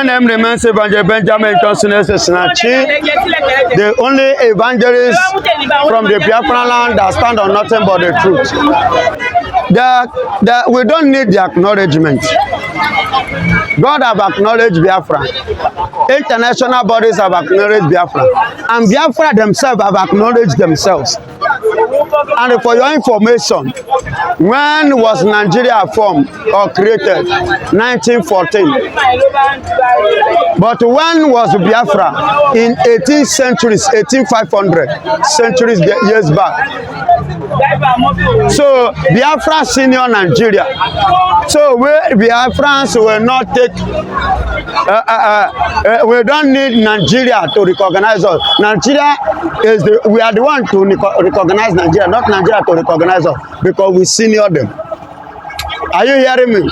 name remains Evangelist Benjamin Johnson Sinachi, the only evangelist from the Biafra land that stand on nothing but the truth. We don't need the acknowledgement. God have acknowledged Biafra. International bodies have acknowledged Biafra. And Biafra themselves have acknowledged themselves. And for your information, when was Nigeria formed or created? 1914. But when was Biafra? In 18th centuries, 1800 centuries years back. So Biafra senior Nigeria. So we Biafrans will not take. We don't need Nigeria to recognize us. Nigeria is we are the one to recognize Nigeria, not Nigeria to recognize us, because we senior them. Are you hearing me?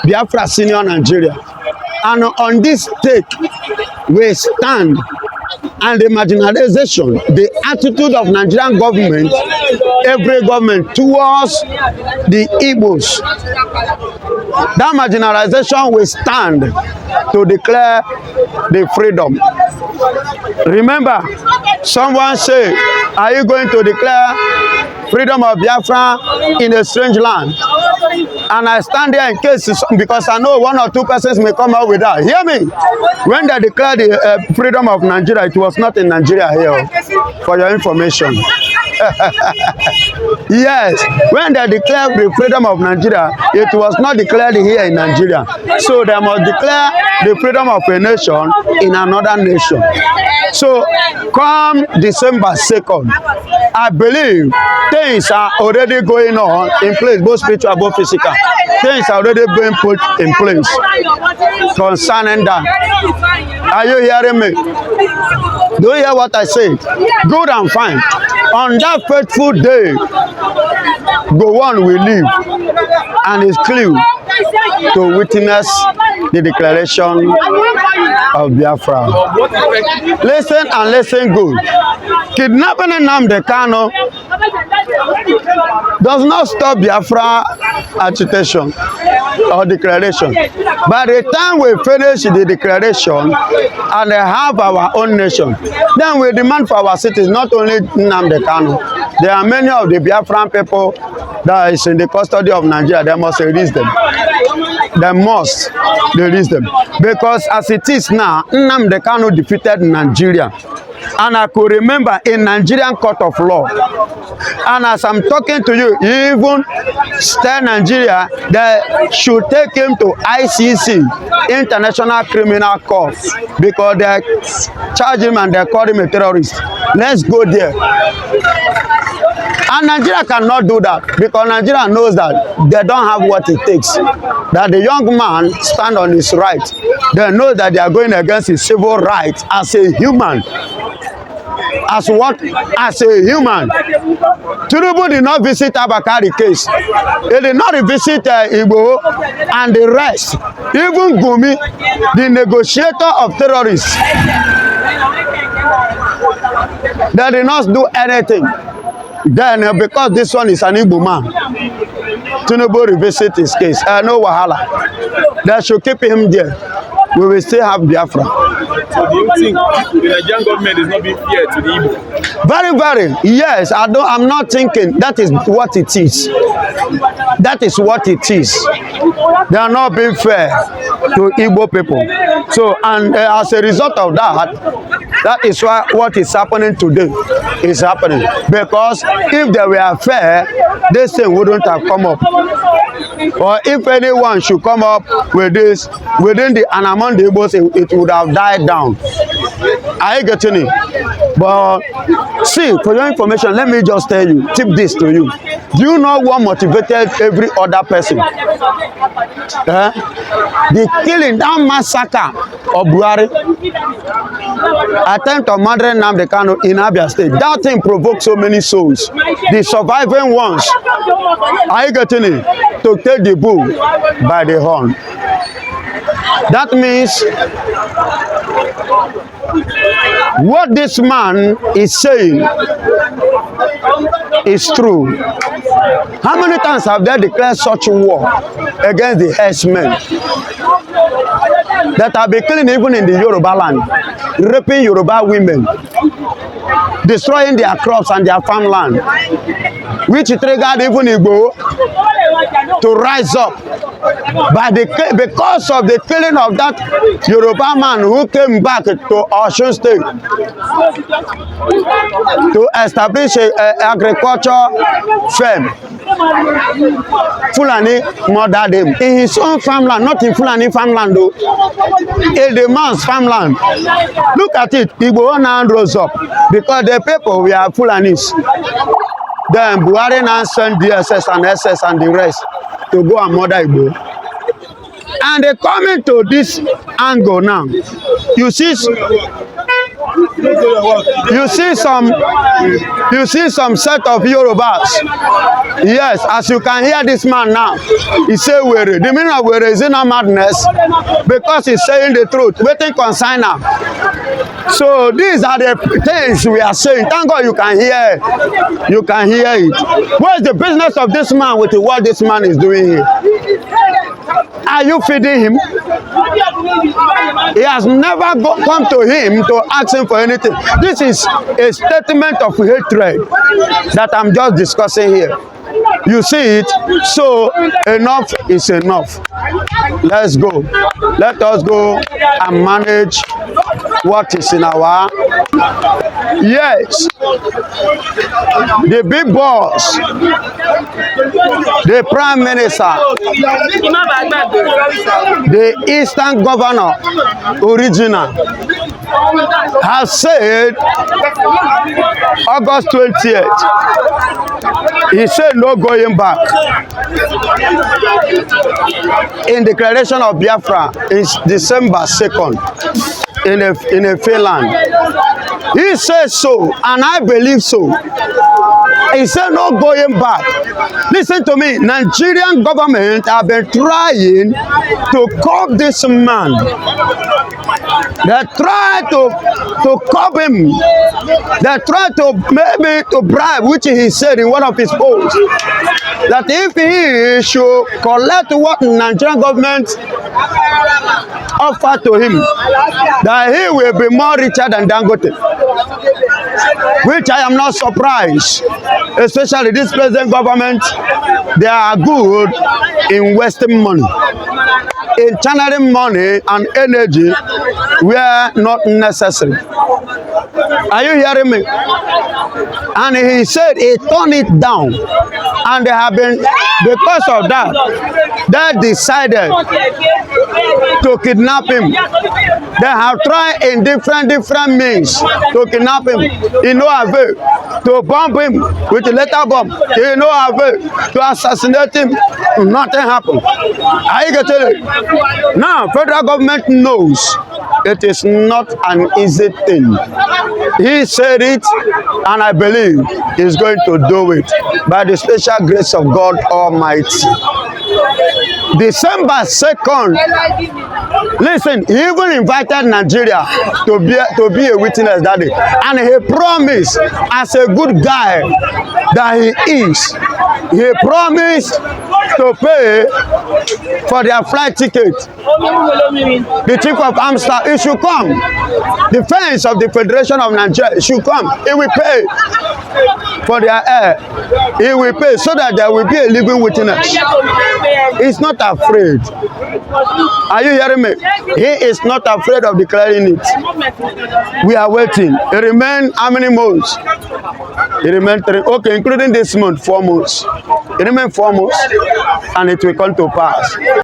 Biafra senior Nigeria. And on this stake, we stand. And the marginalization, the attitude of Nigerian government, every government towards the Igbos, that marginalization will stand to declare the freedom. Remember, someone say, are you going to declare freedom of Biafra in a strange land? And I stand there in case, because I know one or two persons may come out with that. Hear me? When they declared the freedom of Nigeria, it was not in Nigeria here, for your information. Yes, when they declared the freedom of Nigeria, it was not declared here in Nigeria. So they must declare the freedom of a nation in another nation. So come December 2nd, I believe things are already going on in place, both spiritual, both physical. Things are already being put in place concerning that. Are you hearing me? Do you hear what I said? Good and fine. On that faithful day, Gowon will live and is clear to witness the declaration of Biafra. Listen and listen good. Kidnapping Nnamdi Kanu does not stop Biafra agitation or declaration. By the time we finish the declaration and have our own nation, then we demand for our cities, not only Nnamdi Kanu. There are many of the Biafran people that is in the custody of Nigeria. They must release them. They must release them. Because as it is now, Nnamdi Kanu defeated Nigeria. And I could remember in Nigerian court of law. And as I'm talking to you, even stay Nigeria, they should take him to ICC, International Criminal Court, because they charge him and they call him a terrorist. Let's go there. And Nigeria cannot do that, because Nigeria knows that they don't have what it takes. That the young man stand on his right. They know that they are going against his civil rights as a human. As what? As a human. Tinubu did not visit Abakari case. He did not visit Igbo and the rest. Even Gumi, the negotiator of terrorists. They did not do anything. Then, because this one is an Igbo man, Tinubu revisit his case. No wahala. They should keep him there. We will still have Biafra. So do you think the Nigerian government is not being fair to the Igbo? Very, very. Yes, I'm not thinking that is what it is. That is what it is. They are not being fair to Igbo people. So, and as a result of that, that is why what is happening today is happening. Because if they were fair, this thing wouldn't have come up. Or if anyone should come up with this within the and among the Igbos, it would have died down. Are you getting it? But see, for your information, let me just tell you, tip this to you. Do you know what motivated every other person? The killing, that massacre of Buhari, attempt of murdering Nnamdi Kanu in Abia State. That thing provoked so many souls. The surviving ones, are you getting it? To take the bull by the horn. That means what this man is saying is true. How many times have they declared such war against the herdsmen? that have been killing even in the Yoruba land, raping Yoruba women, destroying their crops and their farmland, which triggered even Igbo to rise up because of the killing of that Yoruba man who came back to Osun State to establish an agriculture firm. Fulani murdered him in his own farmland, not in Fulani farmland though, in the man's farmland. Look at it, Igbo now rose up because the people we are Fulanis. Then Buhari now sent DSS and SS and the rest to go and murder Igbo. And they coming to this angle now. You see some set of Yorubas. Yes, as you can hear this man now, he say were. The meaning of were is not madness because he's saying the truth. Waiting consign now. So these are the things we are saying. Thank God you can hear. You can hear it. What is the business of this man with what this man is doing here? Are you feeding him? He has never come to him to ask him for anything. This is a statement of hatred that I'm just discussing here. You see it? So enough is enough. Let's go. Let us go and manage what is in our. Yes, the big boss, the prime minister, the eastern governor, original, has said August 20th. He said no going back. In declaration of Biafra is December 2nd in a Finland. He says so, and I believe so. He said no going back. Listen to me, Nigerian government have been trying to curb this man. They try to curb him. They try to maybe to bribe, which he said in one of his posts, that if he should collect what Nigerian government offer to him, that he will be more richer than Dangote. Which I am not surprised, especially this present government. They are good in wasting money, in channeling money and energy where not necessary. Are you hearing me? And he said he turned it down, and they have been, because of that, they decided to kidnap him. They have tried in different means to kidnap him. In no avail. To bomb him with a letter bomb. In no avail. To assassinate him. Nothing happened. I get it. Now, federal government knows it is not an easy thing. He said it, and I believe he's going to do it by the special grace of God Almighty. December 2nd, listen, he even invited Nigeria to be a witness that day. And he promised, as a good guy that he is, he promised to pay for their flight ticket. The chief of Amsterdam, he should come. The fence of the Federation of Nigeria should come. He will pay for their air. He will pay so that there will be a living witness. He's not afraid. Are you hearing me? He is not afraid of declaring it. We are waiting. It remains how many months? It remains 3. Okay, including this month, 4 months. It remains 4 months, and it will come to pass.